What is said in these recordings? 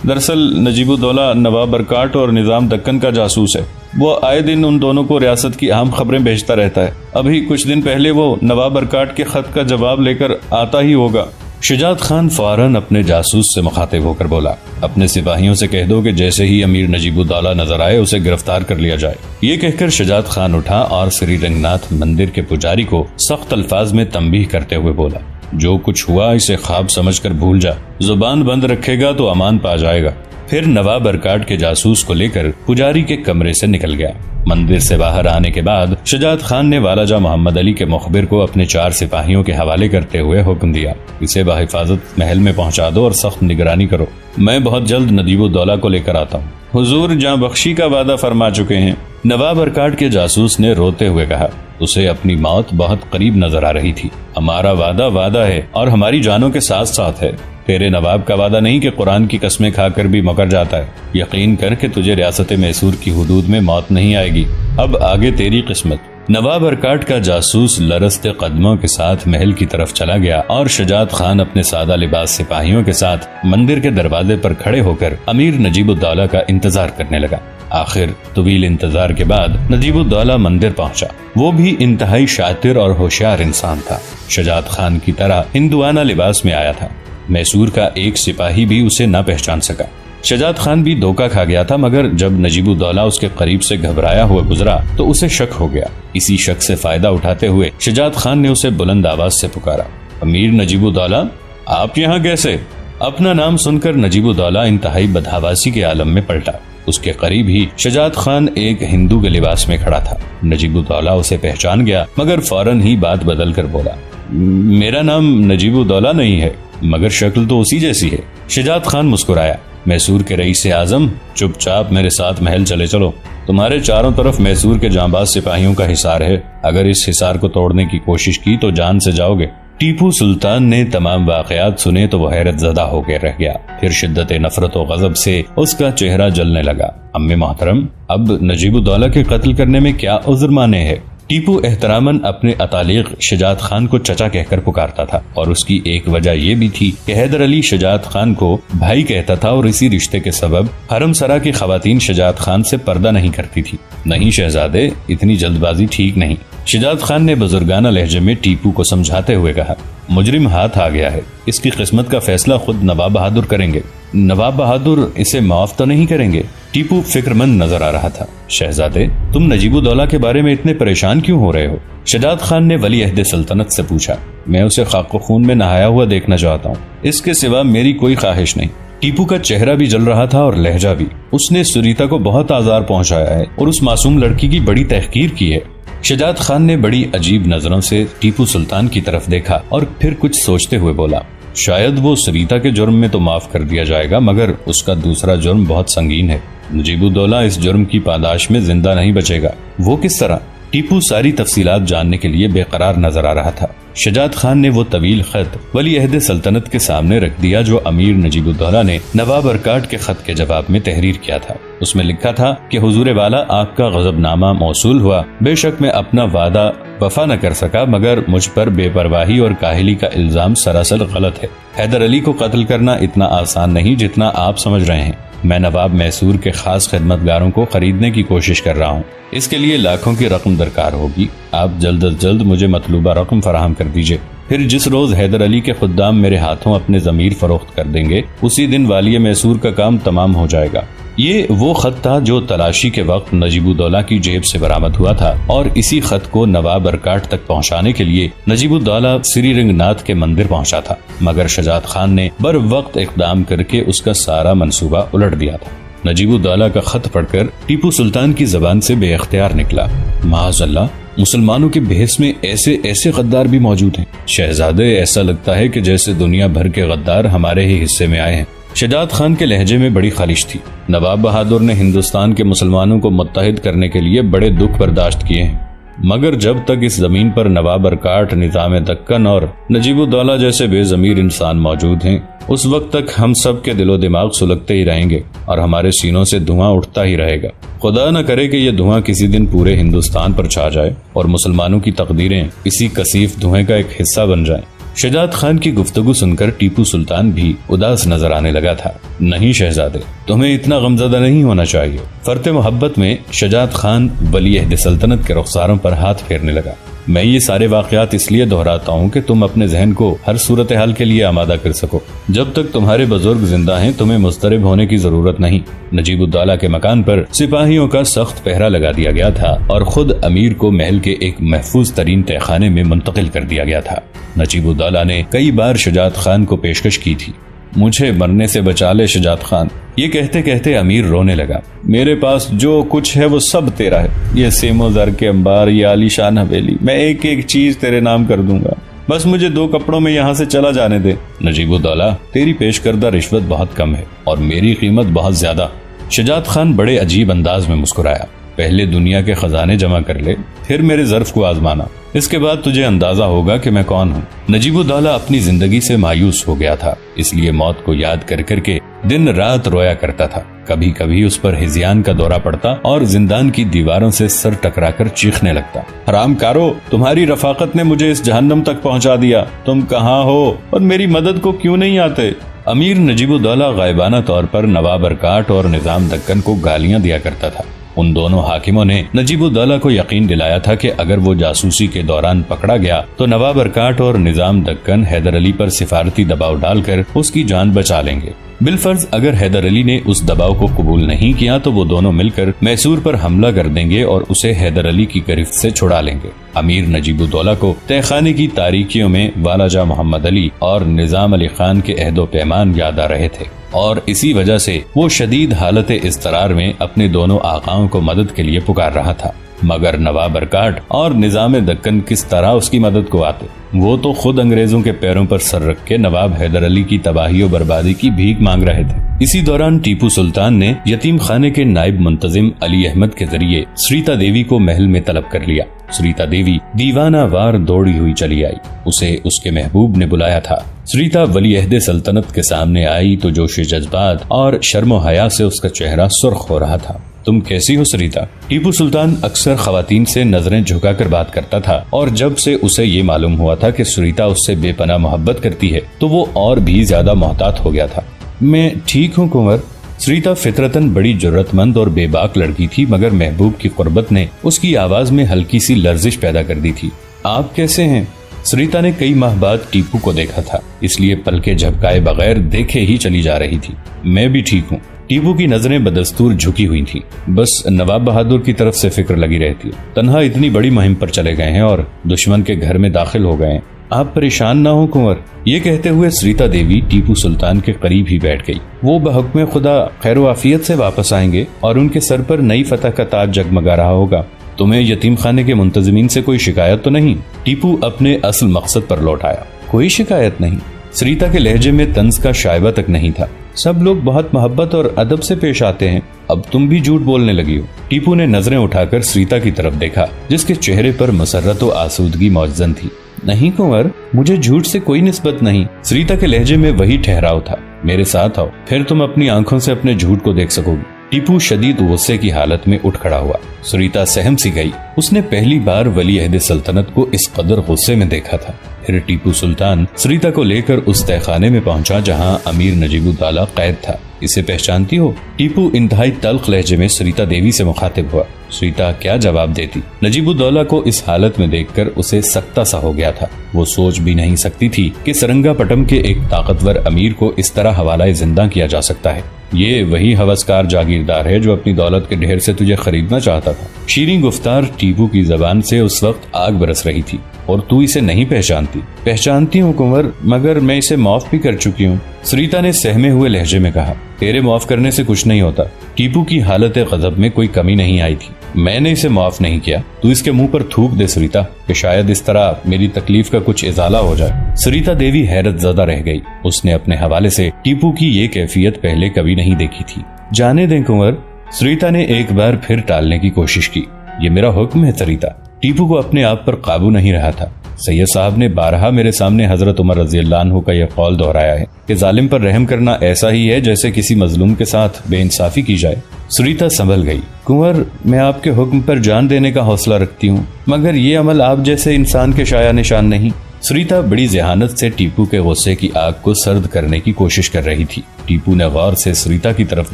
دراصل نجیب الدولہ نواب برکاٹ اور نظام دکن کا جاسوس ہے. وہ آئے دن ان دونوں کو ریاست کی اہم خبریں بھیجتا رہتا ہے. ابھی کچھ دن پہلے وہ نواب برکاٹ کے خط کا جواب لے کر آتا ہی ہوگا. شجاعت خان فوراً اپنے جاسوس سے مخاطب ہو کر بولا، اپنے سپاہیوں سے کہہ دو کہ جیسے ہی امیر نجیب الدولہ نظر آئے اسے گرفتار کر لیا جائے. یہ کہہ کر شجاعت خان اٹھا اور سری رنگ ناتھ مندر کے پجاری کو سخت الفاظ میں تنبیہ کرتے ہوئے بولا، جو کچھ ہوا اسے خواب سمجھ کر بھول جا، زبان بند رکھے گا تو امان پا جائے گا. پھر نواب برکاٹ کے جاسوس کو لے کر پجاری کے کمرے سے نکل گیا. مندر سے باہر آنے کے بعد شجاعت خان نے والاجہ محمد علی کے مخبر کو اپنے 4 سپاہیوں کے حوالے کرتے ہوئے حکم دیا، اسے بحفاظت محل میں پہنچا دو اور سخت نگرانی کرو. میں بہت جلد نجیب الدولہ کو لے کر آتا ہوں. حضور جاں بخشی کا وعدہ فرما چکے ہیں. نواب برکاٹ کے جاسوس نے روتے ہوئے کہا، اسے اپنی موت بہت قریب نظر آ رہی تھی. ہمارا وعدہ ہے اور ہماری جانوں کے ساتھ ساتھ ہے. تیرے نواب کا وعدہ نہیں کہ قرآن کی قسمیں کھا کر بھی مکر جاتا ہے. یقین کر کہ تجھے ریاست میسور کی حدود میں موت نہیں آئے گی. اب آگے تیری قسمت. نواب برکاٹ کا جاسوس لرزتے قدموں کے ساتھ محل کی طرف چلا گیا اور شجاعت خان اپنے سادہ لباس سپاہیوں کے ساتھ مندر کے دروازے پر کھڑے ہو کر امیر نجیب الدولہ کا انتظار کرنے لگا. آخر طویل انتظار کے بعد نجیب الدولہ مندر پہنچا. وہ بھی انتہائی شاطر اور ہوشیار انسان تھا. شجاعت خان کی طرح ہندوانہ لباس میں آیا تھا. میسور کا ایک سپاہی بھی اسے نہ پہچان سکا. شجاعت خان بھی دھوکا کھا گیا تھا، مگر جب نجیب الدولہ اس کے قریب سے گھبرایا ہوا گزرا تو اسے شک ہو گیا. اسی شک سے فائدہ اٹھاتے ہوئے شجاعت خان نے اسے بلند آواز سے پکارا، امیر نجیب الدولہ، آپ یہاں کیسے؟ اپنا نام سن کر نجیب الدولہ انتہائی بدحواسی کے عالم میں پلٹا. اس کے قریب ہی شجاعت خان ایک ہندو کے لباس میں کھڑا تھا. نجیب الدولہ اسے پہچان گیا مگر فوراً ہی بات بدل کر بولا، میرا نام نجیب الدولہ نہیں ہے، مگر شکل تو اسی جیسی ہے. شجاعت خان مسکرایا، میسور کے رئیس اعظم، چپ چاپ میرے ساتھ محل چلے چلو. تمہارے چاروں طرف میسور کے جانباز سپاہیوں کا حصار ہے. اگر اس حصار کو توڑنے کی کوشش کی تو جان سے جاؤ گے. ٹیپو سلطان نے تمام واقعات سنے تو وہ حیرت زدہ ہو کے رہ گیا. پھر شدت نفرت و غضب سے اس کا چہرہ جلنے لگا. امی محترم، اب نجیب الدولہ کے قتل کرنے میں کیا عذر مانے ہے؟ ٹیپو احتراماً اپنے اتالیق شجاعت خان کو چچا کہہ کر پکارتا تھا، اور اس کی ایک وجہ یہ بھی تھی کہ حیدر علی شجاعت خان کو بھائی کہتا تھا اور اسی رشتے کے سبب حرم سرا کی خواتین شجاعت خان سے پردہ نہیں کرتی تھی. نہیں شہزادے، اتنی جلد بازی ٹھیک نہیں. شجاعت خان نے بزرگانہ لہجے میں ٹیپو کو سمجھاتے ہوئے کہا، مجرم ہاتھ آ گیا ہے، اس کی قسمت کا فیصلہ خود نواب بہادر کریں گے. نواب بہادر اسے معاف تو نہیں کریں گے؟ ٹیپو فکر مند نظر آ رہا تھا. شہزادے، تم نجیب الدولہ کے بارے میں اتنے پریشان کیوں ہو رہے ہو؟ شجاعت خان نے ولی عہد سلطنت سے پوچھا. میں اسے خاک و خون میں نہایا ہوا دیکھنا چاہتا ہوں، اس کے سوا میری کوئی خواہش نہیں. ٹیپو کا چہرہ بھی جل رہا تھا اور لہجہ بھی. اس نے سریتا کو بہت آزار پہنچایا ہے اور اس معصوم لڑکی کی بڑی تحقیر کی ہے. شجاعت خان نے بڑی عجیب نظروں سے ٹیپو سلطان کی طرف دیکھا اور پھر کچھ سوچتے ہوئے بولا، شاید وہ سریتا کے جرم میں تو معاف کر دیا جائے گا، مگر اس کا دوسرا جرم بہت سنگین ہے. نجیب الدولہ اس جرم کی پاداش میں زندہ نہیں بچے گا. وہ کس طرح؟ ٹیپو ساری تفصیلات جاننے کے لیے بے قرار نظر آ رہا تھا. شجاعت خان نے وہ طویل خط ولی عہد سلطنت کے سامنے رکھ دیا جو امیر نجیب الدولہ نے نواب برکاٹ کے خط کے جواب میں تحریر کیا تھا. اس میں لکھا تھا کہ حضور والا، آپ کا غضب نامہ موصول ہوا. بے شک میں اپنا وعدہ وفا نہ کر سکا، مگر مجھ پر بے پرواہی اور کاہلی کا الزام سراسر غلط ہے. حیدر علی کو قتل کرنا اتنا آسان نہیں جتنا آپ سمجھ رہے ہیں. میں نواب میسور کے خاص خدمتگاروں کو خریدنے کی کوشش کر رہا ہوں. اس کے لیے لاکھوں کی رقم درکار ہوگی. آپ جلد از جلد مجھے مطلوبہ رقم فراہم کر دیجیے. پھر جس روز حیدر علی کے خدام میرے ہاتھوں اپنے ضمیر فروخت کر دیں گے، اسی دن والی میسور کا کام تمام ہو جائے گا. یہ وہ خط تھا جو تلاشی کے وقت نجیب الدولہ کی جیب سے برآمد ہوا تھا، اور اسی خط کو نواب برکاٹ تک پہنچانے کے لیے نجیب الدولہ سری رنگ ناتھ کے مندر پہنچا تھا. مگر شجاعت خان نے بر وقت اقدام کر کے اس کا سارا منصوبہ الٹ دیا تھا. نجیب الدولہ کا خط پڑھ کر ٹیپو سلطان کی زبان سے بے اختیار نکلا، معاذ اللہ، مسلمانوں کے بحث میں ایسے غدار بھی موجود ہیں. شہزادے، ایسا لگتا ہے کہ جیسے دنیا بھر کے غدار ہمارے ہی حصے میں آئے ہیں. شجاعت خان کے لہجے میں بڑی خالش تھی. نواب بہادر نے ہندوستان کے مسلمانوں کو متحد کرنے کے لیے بڑے دکھ برداشت کیے ہیں، مگر جب تک اس زمین پر نواب برکاٹ، نظام دکن اور نجیب الدولہ جیسے بے ضمیر انسان موجود ہیں، اس وقت تک ہم سب کے دل و دماغ سلگتے ہی رہیں گے اور ہمارے سینوں سے دھواں اٹھتا ہی رہے گا. خدا نہ کرے کہ یہ دھواں کسی دن پورے ہندوستان پر چھا جائے اور مسلمانوں کی تقدیریں اسی کثیف دھوئیں کا ایک حصہ بن جائیں. شجاعت خان کی گفتگو سن کر ٹیپو سلطان بھی اداس نظر آنے لگا تھا۔ نہیں شہزادے، تمہیں اتنا غمزدہ نہیں ہونا چاہیے۔ فرط محبت میں شجاعت خان ولی عہد سلطنت کے رخساروں پر ہاتھ پھیرنے لگا۔ میں یہ سارے واقعات اس لیے دہراتا ہوں کہ تم اپنے ذہن کو ہر صورتحال کے لیے آمادہ کر سکو۔ جب تک تمہارے بزرگ زندہ ہیں تمہیں مضطرب ہونے کی ضرورت نہیں۔ نجیب الدولہ کے مکان پر سپاہیوں کا سخت پہرا لگا دیا گیا تھا اور خود امیر کو محل کے ایک محفوظ ترین تہخانے میں منتقل کر دیا گیا تھا۔ نجیب الدولہ نے کئی بار شجاعت خان کو پیشکش کی تھی، مجھے مرنے سے بچا لے شجاعت خان۔ یہ کہتے کہتے امیر رونے لگا۔ میرے پاس جو کچھ ہے وہ سب تیرا ہے، یہ سیم و زر کے انبار، یہ عالی شان حویلی، میں ایک ایک چیز تیرے نام کر دوں گا، بس مجھے 2 کپڑوں میں یہاں سے چلا جانے دے۔ نجیب الدولہ، تیری پیش کردہ رشوت بہت کم ہے اور میری قیمت بہت زیادہ۔ شجاعت خان بڑے عجیب انداز میں مسکرایا۔ پہلے دنیا کے خزانے جمع کر لے، پھر میرے ظرف کو آزمانا، اس کے بعد تجھے اندازہ ہوگا کہ میں کون ہوں۔ نجیب الدولہ اپنی زندگی سے مایوس ہو گیا تھا، اس لیے موت کو یاد کر کر کے دن رات رویا کرتا تھا۔ کبھی کبھی اس پر ہذیان کا دورہ پڑتا اور زندان کی دیواروں سے سر ٹکرا کر چیخنے لگتا۔ حرام کارو، تمہاری رفاقت نے مجھے اس جہنم تک پہنچا دیا، تم کہاں ہو اور میری مدد کو کیوں نہیں آتے؟ امیر نجیب الدولہ غائبانہ طور پر نواب ارکاٹ اور نظام دکن کو گالیاں دیا کرتا تھا۔ ان دونوں حاکموں نے نجیب الدولہ کو یقین دلایا تھا کہ اگر وہ جاسوسی کے دوران پکڑا گیا تو نواب ارکاٹ اور نظام دکن حیدر علی پر سفارتی دباؤ ڈال کر اس کی جان بچا لیں گے۔ بالفرض اگر حیدر علی نے اس دباؤ کو قبول نہیں کیا تو وہ دونوں مل کر میسور پر حملہ کر دیں گے اور اسے حیدر علی کی گرفت سے چھڑا لیں گے۔ امیر نجیب الدولہ کو تہخانے کی تاریکیوں میں والاجہ محمد علی اور نظام علی خان کے عہد و پیمان یاد آ رہے تھے، اور اسی وجہ سے وہ شدید حالت اضطرار میں اپنے دونوں آقاؤں کو مدد کے لیے پکار رہا تھا۔ مگر نواب ارکاٹ اور نظام دکن کس طرح اس کی مدد کو آتے؟ وہ تو خود انگریزوں کے پیروں پر سر رکھ کے نواب حیدر علی کی تباہی و بربادی کی بھیک مانگ رہے تھے۔ اسی دوران ٹیپو سلطان نے یتیم خانے کے نائب منتظم علی احمد کے ذریعے سریتا دیوی کو محل میں طلب کر لیا۔ سریتا دیوی دیوانہ وار دوڑی ہوئی چلی آئی، اسے اس کے محبوب نے بلایا تھا۔ سریتا ولی عہد سلطنت کے سامنے آئی تو جوش جذبات اور شرم و حیا سے اس کا چہرہ سرخ ہو رہا تھا۔ تم کیسی ہو سریتا؟ ٹیپو سلطان اکثر خواتین سے نظریں جھکا کر بات کرتا تھا، اور جب سے اسے یہ معلوم ہوا تھا کہ سریتا اس سے بے پناہ محبت کرتی ہے تو وہ اور بھی زیادہ محتاط ہو گیا تھا۔ میں ٹھیک ہوں کنور۔ سریتا فطرتاً بڑی جرت مند اور بے باک لڑکی تھی، مگر محبوب کی قربت نے اس کی آواز میں ہلکی سی لرزش پیدا کر دی تھی۔ آپ کیسے ہیں؟ سریتا نے کئی ماہ بعد ٹیپو کو دیکھا تھا، اس لیے پلکیں جھپکائے بغیر دیکھے ہی چلی جا رہی تھی۔ میں بھی ٹھیک ہوں۔ ٹیپو کی نظریں بدستور جھکی ہوئی تھیں، بس نواب بہادر کی طرف سے فکر لگی رہتی ہے۔ تنہا اتنی بڑی مہم پر چلے گئے ہیں اور دشمن کے گھر میں داخل ہو گئے ہیں، آپ پریشان نہ ہو کنور۔ یہ کہتے ہوئے سریتا دیوی ٹیپو سلطان کے قریب ہی بیٹھ گئی۔ وہ بحکم خدا خیر و عافیت سے واپس آئیں گے اور ان کے سر پر نئی فتح کا تاج جگمگا رہا ہوگا۔ تمہیں یتیم خانے کے منتظمین سے کوئی شکایت تو نہیں؟ ٹیپو اپنے اصل مقصد پر لوٹ آیا۔ کوئی شکایت نہیں۔ سریتا کے لہجے میں طنز کا شائبہ تک نہیں تھا۔ سب لوگ بہت محبت اور ادب سے پیش آتے ہیں، اب تم بھی جھوٹ بولنے لگی ہو۔ ٹیپو نے نظریں اٹھا کر سریتا کی طرف دیکھا، جس کے چہرے پر مسرت و آسودگی موجزن تھی۔ نہیں کنور، مجھے جھوٹ سے کوئی نسبت نہیں۔ سریتا کے لہجے میں وہی ٹھہراؤ تھا۔ میرے ساتھ آؤ، پھر تم اپنی آنکھوں سے اپنے جھوٹ کو دیکھ سکو گی۔ ٹیپو شدید غصے کی حالت میں اٹھ کھڑا ہوا۔ سریتا سہم سی گئی، اس نے پہلی بار ولی عہد سلطنت کو اس قدر غصے میں دیکھا تھا۔ پھر ٹیپو سلطان سریتا کو لے کر اس تہخانے میں پہنچا جہاں امیر نجیب الدولہ قید تھا۔ اسے پہچانتی ہو؟ ٹیپو انتہائی تلخ لہجے میں سریتا دیوی سے مخاطب ہوا۔ سریتا کیا جواب دیتی؟ نجیب الدولہ کو اس حالت میں دیکھ کر اسے سکتا سا ہو گیا تھا۔ وہ سوچ بھی نہیں سکتی تھی کہ سرنگا پٹم کے ایک طاقتور امیر کو اس طرح حوالہ زندہ کیا جا سکتا ہے۔ یہ وہی ہوسکار جاگیردار ہے جو اپنی دولت کے ڈھیر سے تجھے خریدنا چاہتا تھا۔ شیریں گفتار ٹیپو کی زبان سے اس وقت آگ برس رہی تھی۔ اور تو اسے نہیں پہچانتی؟ پہچانتی ہوں کنور، مگر میں اسے معاف بھی کر چکی ہوں، سریتا نے سہمے ہوئے لہجے میں کہا۔ تیرے معاف کرنے سے کچھ نہیں ہوتا۔ ٹیپو کی حالت غضب میں کوئی کمی نہیں آئی تھی۔ میں نے اسے معاف نہیں کیا، تو اس کے منہ پر تھوک دے سریتا، کہ شاید اس طرح میری تکلیف کا کچھ ازالہ ہو جائے۔ سریتا دیوی حیرت زدہ رہ گئی، اس نے اپنے حوالے سے ٹیپو کی یہ کیفیت پہلے کبھی نہیں دیکھی تھی۔ جانے دیں کنور، سریتا نے ایک بار پھر ٹالنے کی کوشش کی۔ یہ میرا حکم ہے سریتا۔ ٹیپو کو اپنے آپ پر قابو نہیں رہا تھا۔ سید صاحب نے بارہا میرے سامنے حضرت عمر رضی اللہ عنہ کا یہ قول دہرایا ہے کہ ظالم پر رحم کرنا ایسا ہی ہے جیسے کسی مظلوم کے ساتھ بے انصافی کی جائے۔ سریتا سنبھل گئی۔ کنور، میں آپ کے حکم پر جان دینے کا حوصلہ رکھتی ہوں، مگر یہ عمل آپ جیسے انسان کے شایع نشان نہیں۔ سریتا بڑی ذہانت سے ٹیپو کے غصے کی آگ کو سرد کرنے کی کوشش کر رہی تھی۔ ٹیپو نے غور سے سریتا کی طرف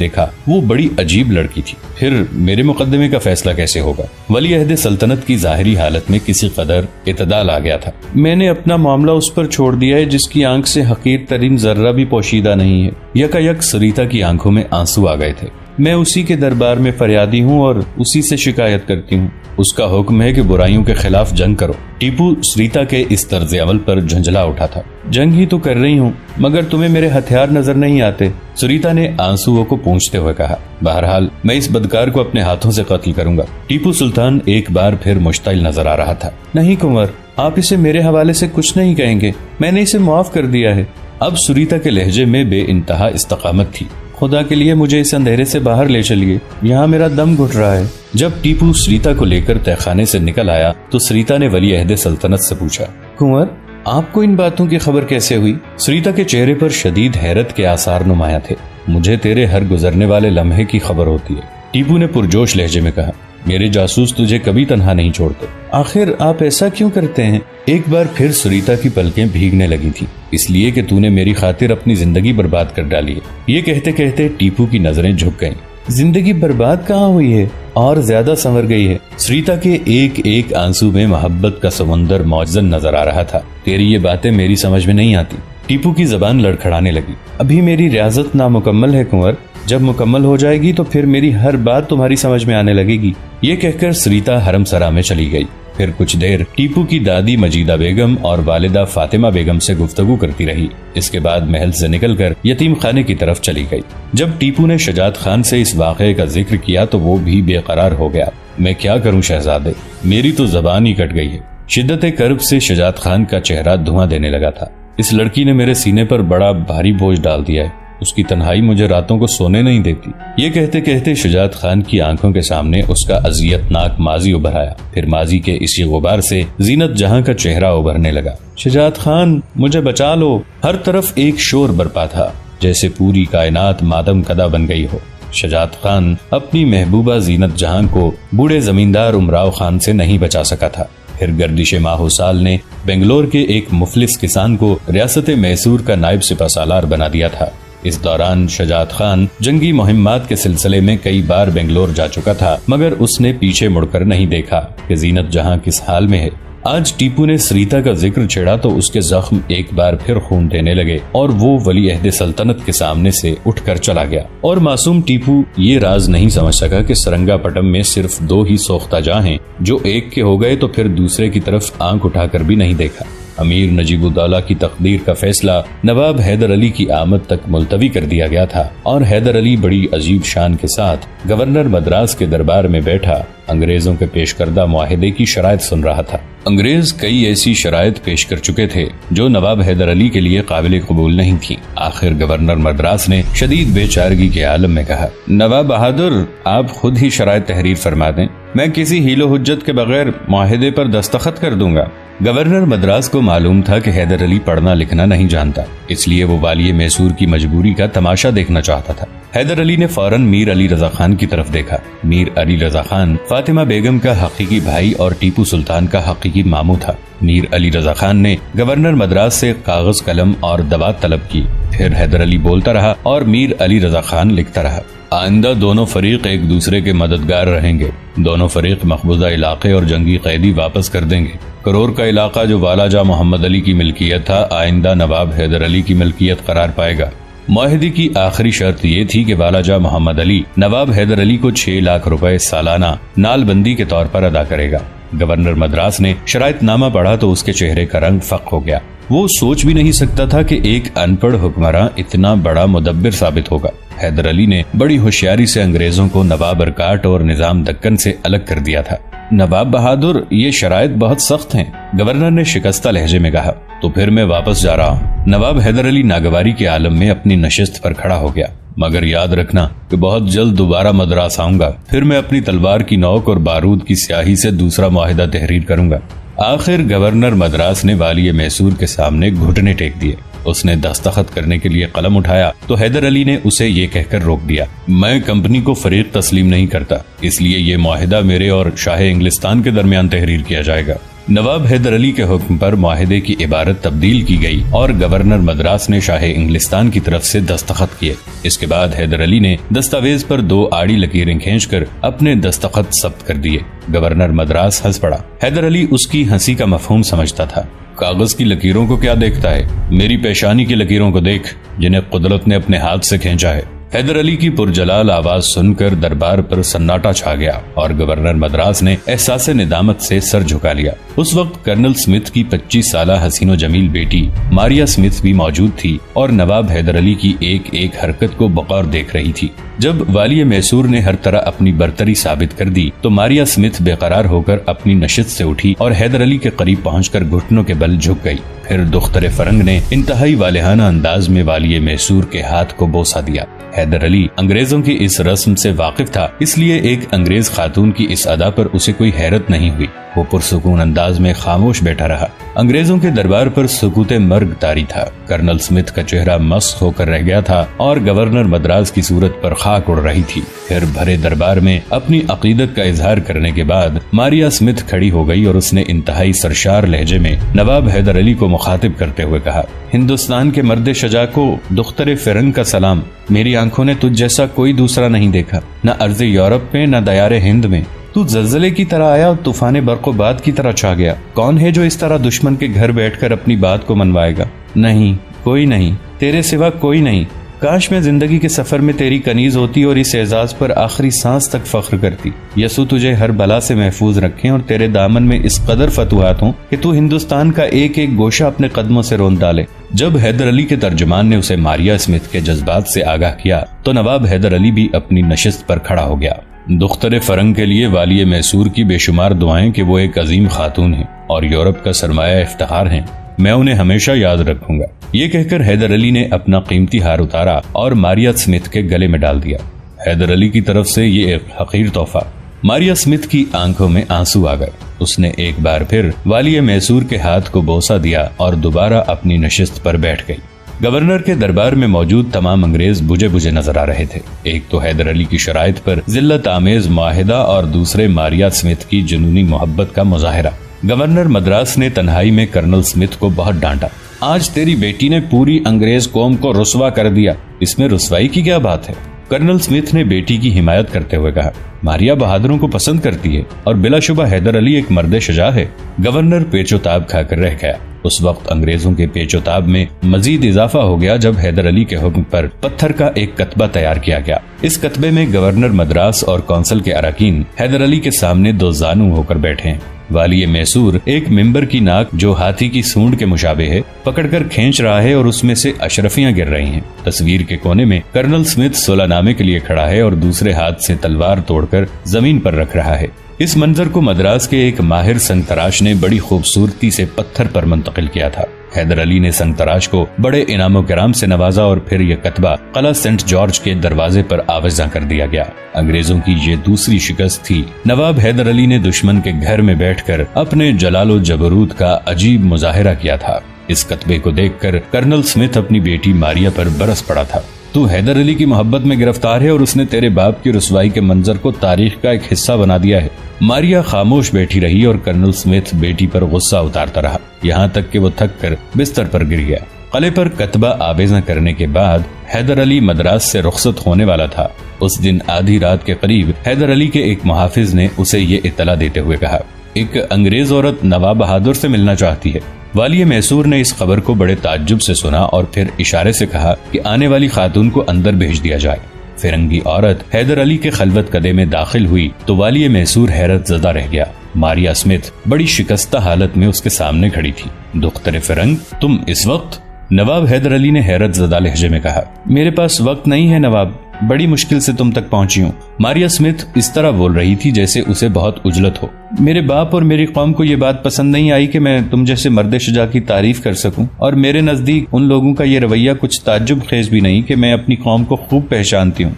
دیکھا، وہ بڑی عجیب لڑکی تھی۔ پھر میرے مقدمے کا فیصلہ کیسے ہوگا؟ ولی عہد سلطنت کی ظاہری حالت میں کسی قدر اعتدال آ گیا تھا۔ میں نے اپنا معاملہ اس پر چھوڑ دیا ہے جس کی آنکھ سے حقیر ترین ذرہ بھی پوشیدہ نہیں ہے۔ یکا سریتا کی آنکھوں میں آنسو آ گئے تھے۔ میں اسی کے دربار میں فریادی ہوں اور اسی سے شکایت کرتی ہوں۔ اس کا حکم ہے کہ برائیوں کے خلاف جنگ کرو۔ ٹیپو سریتا کے اس طرز عمل پر جھنجھلا اٹھا تھا۔ جنگ ہی تو کر رہی ہوں، مگر تمہیں میرے ہتھیار نظر نہیں آتے، سریتا نے آنسوؤں کو پونچھتے ہوئے کہا۔ بہرحال میں اس بدکار کو اپنے ہاتھوں سے قتل کروں گا۔ ٹیپو سلطان ایک بار پھر مشتعل نظر آ رہا تھا۔ نہیں کنور، آپ اسے میرے حوالے سے کچھ نہیں کہیں گے، میں نے اسے معاف کر دیا ہے۔ اب سریتا کے لہجے میں بے انتہا استقامت تھی۔ خدا کے لیے مجھے اس اندھیرے سے باہر لے چلیے، یہاں میرا دم گھٹ رہا ہے۔ جب ٹیپو سریتا کو لے کر تہخانے سے نکل آیا تو سریتا نے ولی عہد سلطنت سے پوچھا، کنور آپ کو ان باتوں کی خبر کیسے ہوئی؟ سریتا کے چہرے پر شدید حیرت کے آثار نمایاں تھے۔ مجھے تیرے ہر گزرنے والے لمحے کی خبر ہوتی ہے، ٹیپو نے پرجوش لہجے میں کہا۔ میرے جاسوس تجھے کبھی تنہا نہیں چھوڑتے۔ آخر آپ ایسا کیوں کرتے ہیں؟ ایک بار پھر سریتا کی پلکیں بھیگنے لگی تھی۔ اس لیے کہ تو نے میری خاطر اپنی زندگی برباد کر ڈالی ہے۔ یہ کہتے کہتے ٹیپو کی نظریں جھک گئیں۔ زندگی برباد کہاں ہوئی ہے، اور زیادہ سنور گئی ہے۔ سریتا کے ایک ایک آنسو میں محبت کا سمندر موجزن نظر آ رہا تھا۔ تیری یہ باتیں میری سمجھ میں نہیں آتی۔ ٹیپو کی زبان لڑکھڑانے لگی۔ ابھی میری ریاضت نامکمل ہے کنور، جب مکمل ہو جائے گی تو پھر میری ہر بات تمہاری سمجھ میں آنے لگے گی۔ یہ کہہ کر سریتا حرم سرا میں چلی گئی۔ پھر کچھ دیر ٹیپو کی دادی مجیدہ بیگم اور والدہ فاطمہ بیگم سے گفتگو کرتی رہی۔ اس کے بعد محل سے نکل کر یتیم خانے کی طرف چلی گئی۔ جب ٹیپو نے شجاعت خان سے اس واقعے کا ذکر کیا تو وہ بھی بے قرار ہو گیا۔ میں کیا کروں شہزادے، میری تو زبان ہی کٹ گئی ہے۔ شدت کرب سے شجاعت خان کا چہرہ دھواں دینے لگا تھا۔ اس لڑکی نے میرے سینے پر بڑا بھاری بوجھ ڈال دیا ہے، اس کی تنہائی مجھے راتوں کو سونے نہیں دیتی۔ یہ کہتے کہتے شجاعت خان کی آنکھوں کے سامنے اس کا اذیت ناک ماضی ابھر آیا۔ پھر ماضی کے اسی غبار سے زینت جہاں کا چہرہ ابھرنے لگا۔ شجاعت خان مجھے بچا لو۔ ہر طرف ایک شور برپا تھا، جیسے پوری کائنات مادم کدہ بن گئی ہو۔ شجاعت خان اپنی محبوبہ زینت جہاں کو بوڑھے زمیندار امراؤ خان سے نہیں بچا سکا تھا۔ پھر گردش ماہو سال نے بنگلور کے ایک مفلس کسان کو ریاست میسور کا نائب سپہ سالار بنا دیا تھا۔ اس دوران شجاعت خان جنگی مہمات کے سلسلے میں کئی بار بنگلور جا چکا تھا، مگر اس نے پیچھے مڑ کر نہیں دیکھا کہ زینت جہاں کس حال میں ہے۔ آج ٹیپو نے سریتا کا ذکر چھیڑا تو اس کے زخم ایک بار پھر خون دینے لگے اور وہ ولی عہد سلطنت کے سامنے سے اٹھ کر چلا گیا۔ اور معصوم ٹیپو یہ راز نہیں سمجھ سکا کہ سرنگا پٹم میں صرف دو ہی سوختہ جاں ہیں، جو ایک کے ہو گئے تو پھر دوسرے کی طرف آنکھ اٹھا کر بھی نہیں دیکھا۔ امیر نجیب الدولہ کی تقدیر کا فیصلہ نواب حیدر علی کی آمد تک ملتوی کر دیا گیا تھا، اور حیدر علی بڑی عجیب شان کے ساتھ گورنر مدراس کے دربار میں بیٹھا انگریزوں کے پیش کردہ معاہدے کی شرائط سن رہا تھا۔ انگریز کئی ایسی شرائط پیش کر چکے تھے جو نواب حیدر علی کے لیے قابل قبول نہیں تھی۔ آخر گورنر مدراس نے شدید بے چارگی کے عالم میں کہا، نواب بہادر آپ خود ہی شرائط تحریر فرما دیں، میں کسی حیل و حجت کے بغیر معاہدے پر دستخط کر دوں گا۔ گورنر مدراس کو معلوم تھا کہ حیدر علی پڑھنا لکھنا نہیں جانتا، اس لیے وہ والی میسور کی مجبوری کا تماشا دیکھنا چاہتا تھا۔ حیدر علی نے فوراً میر علی رضا خان کی طرف دیکھا۔ میر علی رضا خان فاطمہ بیگم کا حقیقی بھائی اور ٹیپو سلطان کا حقیقی ماموں تھا۔ میر علی رضا خان نے گورنر مدراس سے کاغذ قلم اور دوات طلب کی۔ پھر حیدر علی بولتا رہا اور میر علی رضا خان لکھتا رہا۔ آئندہ دونوں فریق ایک دوسرے کے مددگار رہیں گے۔ دونوں فریق مقبوضہ علاقے اور جنگی قیدی واپس کر دیں گے۔ کرور کا علاقہ جو والاجہ محمد علی کی ملکیت تھا، آئندہ نواب حیدر علی کی ملکیت قرار پائے گا۔ معاہدے کی آخری شرط یہ تھی کہ والاجہ محمد علی نواب حیدر علی کو 6 لاکھ روپے سالانہ نال بندی کے طور پر ادا کرے گا۔ گورنر مدراس نے شرائط نامہ پڑھا تو اس کے چہرے کا رنگ فق ہو گیا۔ وہ سوچ بھی نہیں سکتا تھا کہ ایک ان پڑھ حکمراں اتنا بڑا مدبر ثابت ہوگا۔ حیدر علی نے بڑی ہوشیاری سے انگریزوں کو نواب ارکاٹ اور نظام دکن سے الگ کر دیا تھا۔ نواب بہادر یہ شرائط بہت سخت ہیں، گورنر نے شکستہ لہجے میں کہا۔ تو پھر میں واپس جا رہا ہوں۔ نواب حیدر علی ناگواری کے عالم میں اپنی نشست پر کھڑا ہو گیا۔ مگر یاد رکھنا کہ بہت جلد دوبارہ مدراس آؤں گا، پھر میں اپنی تلوار کی نوک اور بارود کی سیاہی سے دوسرا معاہدہ تحریر کروں گا۔ آخر گورنر مدراس نے والی میسور کے سامنے گھٹنے ٹیک دیے۔ اس نے دستخط کرنے کے لیے قلم اٹھایا تو حیدر علی نے اسے یہ کہہ کر روک دیا، میں کمپنی کو فریق تسلیم نہیں کرتا، اس لیے یہ معاہدہ میرے اور شاہ انگلستان کے درمیان تحریر کیا جائے گا۔ نواب حیدر علی کے حکم پر معاہدے کی عبارت تبدیل کی گئی اور گورنر مدراس نے شاہ انگلستان کی طرف سے دستخط کیے۔ اس کے بعد حیدر علی نے دستاویز پر 2 آڑی لکیریں کھینچ کر اپنے دستخط ثبت کر دیے۔ گورنر مدراس ہنس پڑا۔ حیدر علی اس کی ہنسی کا مفہوم سمجھتا تھا۔ کاغذ کی لکیروں کو کیا دیکھتا ہے، میری پیشانی کی لکیروں کو دیکھ جنہیں قدرت نے اپنے ہاتھ سے کھینچا ہے۔ حیدر علی کی پرجلال آواز سن کر دربار پر سناٹا چھا گیا اور گورنر مدراس نے احساس ندامت سے سر جھکا لیا۔ اس وقت کرنل سمتھ کی 25 سالہ حسین و جمیل بیٹی ماریا سمتھ بھی موجود تھی اور نواب حیدر علی کی ایک ایک حرکت کو بغور دیکھ رہی تھی۔ جب والی میسور نے ہر طرح اپنی برتری ثابت کر دی تو ماریا سمتھ بے قرار ہو کر اپنی نشست سے اٹھی اور حیدر علی کے قریب پہنچ کر گھٹنوں کے بل جھک گئی۔ پھر دختر فرنگ نے انتہائی والہانہ انداز میں والی میسور کے ہاتھ کو بوسہ دیا۔ حیدر علی انگریزوں کی اس رسم سے واقف تھا، اس لیے ایک انگریز خاتون کی اس ادا پر اسے کوئی حیرت نہیں ہوئی۔ وہ پرسکون انداز میں خاموش بیٹھا رہا۔ انگریزوں کے دربار پر سکوت مرگ طاری تھا۔ کرنل سمتھ کا چہرہ مسخ ہو کر رہ گیا تھا اور گورنر مدراس کی صورت پر خاک اڑ رہی تھی۔ پھر بھرے دربار میں اپنی عقیدت کا اظہار کرنے کے بعد ماریا سمتھ کھڑی ہو گئی اور اس نے انتہائی سرشار لہجے میں نواب حیدر علی کو مخاطب کرتے ہوئے کہا، ہندوستان کے مرد شجاع کو دختر فرنگ کا سلام۔ میری آنکھوں نے تجھ جیسا کوئی دوسرا نہیں دیکھا، نہ ارض یورپ میں نہ دیار ہند میں۔ تو زلزلے کی طرح آیا اور طوفان برق و باد کی طرح چھا گیا۔ کون ہے جو اس طرح دشمن کے گھر بیٹھ کر اپنی بات کو منوائے گا؟ نہیں، کوئی نہیں، تیرے سوا کوئی نہیں۔ کاش میں زندگی کے سفر میں تیری کنیز ہوتی اور اس اعزاز پر آخری سانس تک فخر کرتی۔ یسوع تجھے ہر بلا سے محفوظ رکھیں اور تیرے دامن میں اس قدر فتوحات ہوں کہ تو ہندوستان کا ایک ایک گوشہ اپنے قدموں سے روند ڈالے۔ جب حیدر علی کے ترجمان نے اسے ماریا سمتھ کے جذبات سے آگاہ کیا تو نواب حیدر علی بھی اپنی نشست پر کھڑا ہو گیا۔ دختر فرنگ کے لیے والی میسور کی بے شمار دعائیں کہ وہ ایک عظیم خاتون ہیں اور یورپ کا سرمایہ افتخار ہیں، میں انہیں ہمیشہ یاد رکھوں گا۔ یہ کہہ کر حیدر علی نے اپنا قیمتی ہار اتارا اور ماریا سمتھ کے گلے میں ڈال دیا۔ حیدر علی کی طرف سے یہ ایک حقیر تحفہ۔ ماریا سمتھ کی آنکھوں میں آنسو آ گئے۔ اس نے ایک بار پھر والی میسور کے ہاتھ کو بوسہ دیا اور دوبارہ اپنی نشست پر بیٹھ گئی۔ گورنر کے دربار میں موجود تمام انگریز بجھے بجھے نظر آ رہے تھے۔ ایک تو حیدر علی کی شرائط پر ذلت آمیز معاہدہ اور دوسرے ماریا سمتھ کی جنونی محبت کا مظاہرہ۔ گورنر مدراس نے تنہائی میں کرنل سمتھ کو بہت ڈانٹا۔ آج تیری بیٹی نے پوری انگریز قوم کو رسوا کر دیا، اس میں رسوائی کی کیا بات ہے؟ کرنل سمتھ نے بیٹی کی حمایت کرتے ہوئے کہا، ماریا بہادروں کو پسند کرتی ہے اور بلا شبہ حیدر علی ایک مرد شجاع ہے۔ گورنر پیچ و تاب کھا کر رہ گیا۔ اس وقت انگریزوں کے پیچ و تاب میں مزید اضافہ ہو گیا جب حیدر علی کے حکم پر پتھر کا ایک کتبہ تیار کیا گیا۔ اس کتبے میں گورنر مدراس اور کونسل کے اراکین حیدر علی کے سامنے دو زانو ہو کر بیٹھے ہیں۔ والی میسور ایک ممبر کی ناک جو ہاتھی کی سونڈ کے مشابہ ہے پکڑ کر کھینچ رہا ہے اور اس میں سے اشرفیاں گر رہی ہیں۔ تصویر کے کونے میں کرنل سمتھ صلح نامے کے لیے کھڑا ہے اور دوسرے ہاتھ سے تلوار توڑ کر زمین پر رکھ رہا ہے۔ اس منظر کو مدراس کے ایک ماہر سنگ تراش نے بڑی خوبصورتی سے پتھر پر منتقل کیا تھا۔ حیدر علی نے سنگ تراش کو بڑے انعام و کرام سے نوازا اور پھر یہ کتبہ قلعہ سینٹ جارج کے دروازے پر آویزاں کر دیا گیا۔ انگریزوں کی یہ دوسری شکست تھی۔ نواب حیدر علی نے دشمن کے گھر میں بیٹھ کر اپنے جلال و جبروت کا عجیب مظاہرہ کیا تھا۔ اس کتبے کو دیکھ کر کرنل سمتھ اپنی بیٹی ماریا پر برس پڑا تھا۔ تو حیدر علی کی محبت میں گرفتار ہے اور اس نے تیرے باپ کی رسوائی کے منظر کو تاریخ کا ایک حصہ بنا دیا ہے۔ ماریا خاموش بیٹھی رہی اور کرنل سمتھ بیٹی پر غصہ اتارتا رہا، یہاں تک کہ وہ تھک کر بستر پر گر گیا۔ قلعے پر کتبہ آویزاں کرنے کے بعد حیدر علی مدراس سے رخصت ہونے والا تھا۔ اس دن آدھی رات کے قریب حیدر علی کے ایک محافظ نے اسے یہ اطلاع دیتے ہوئے کہا، ایک انگریز عورت نواب بہادر سے ملنا چاہتی ہے۔ والی میسور نے اس خبر کو بڑے تعجب سے سنا اور پھر اشارے سے کہا کہ آنے والی خاتون کو اندر بھیج دیا جائے۔ فرنگی عورت حیدر علی کے خلوت کدے میں داخل ہوئی تو والی میسور حیرت زدہ رہ گیا۔ ماریا سمتھ بڑی شکستہ حالت میں اس کے سامنے کھڑی تھی۔ دختر فرنگ، تم اس وقت؟ نواب حیدر علی نے حیرت زدہ لہجے میں کہا، میرے پاس وقت نہیں ہے نواب، بڑی مشکل سے تم تک پہنچی ہوں۔ ماریا سمتھ اس طرح بول رہی تھی جیسے اسے بہت عجلت ہو۔ میرے باپ اور میری قوم کو یہ بات پسند نہیں آئی کہ میں تم جیسے مرد شجاع کی تعریف کر سکوں، اور میرے نزدیک ان لوگوں کا یہ رویہ کچھ تعجب خیز بھی نہیں کہ میں اپنی قوم کو خوب پہچانتی ہوں۔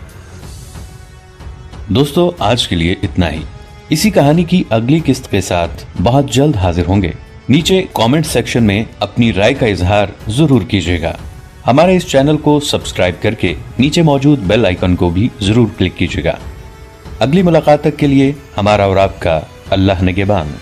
دوستو، آج کے لیے اتنا ہی۔ اسی کہانی کی اگلی قسط کے ساتھ بہت جلد حاضر ہوں گے۔ نیچے کامنٹ سیکشن میں اپنی رائے کا اظہار ضرور کیجیے گا۔ ہمارے اس چینل کو سبسکرائب کر کے نیچے موجود بیل آئیکن کو بھی ضرور کلک کیجیے گا۔ اگلی ملاقات تک کے لیے ہمارا اور آپ کا اللہ نگہبان۔